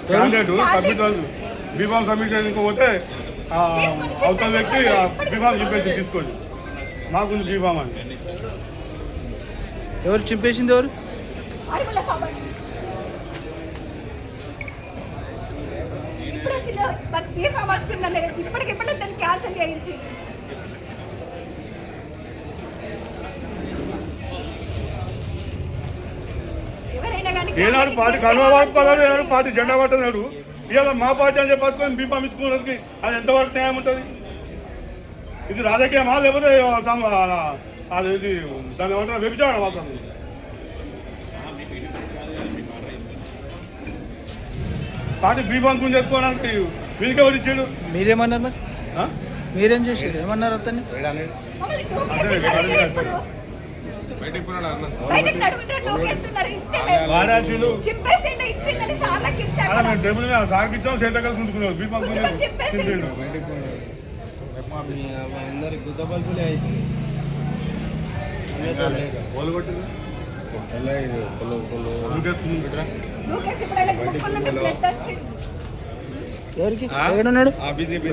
Candidate submit B Pharm submit చేయకపోతే అవతల వ్యక్తి బీఫామ్ చింపేసి తీసుకోండి. మాకు బీఫామ్ అని. ఎవరు చింపేసింది? ఎవరు? ఇప్పుడు వచ్చిన బీఫామ్ వచ్చిందనే ఇప్పటికిప్పుడే దాన్ని క్యాన్సిల్ చేయించి ఏనాడు పార్టీ కనుమవాడు ఏనాడు పార్టీ జెండా పట్టనాడు. ఇవాళ మా పార్టీ అని చెప్పేసుకొని బీఫామ్ ఇచ్చుకున్నది అది ఎంతవరకు న్యాయం ఉంటుంది? ఇది రాజకీయమా లేకపోతే అది ఇది దాని ఏమంటారు వ్యభిచారం అవుతుంది. పార్టీ బీఫామ్ గురించి చేసుకోవడానికి వీరికి ఎవరు ఇచ్చాడు? మీరేమన్నారు? మరి మీరేం చేసారు? ఏమన్నారు అతన్ని? సార్కి ఇచ్చాం చేతకాలు చూసుకున్నాం. బీఫామ్ అందరి గుద్ద బల్బులే అవుతుంది. ఎవరికి? ఎక్కడున్నాడు? బీజేపీ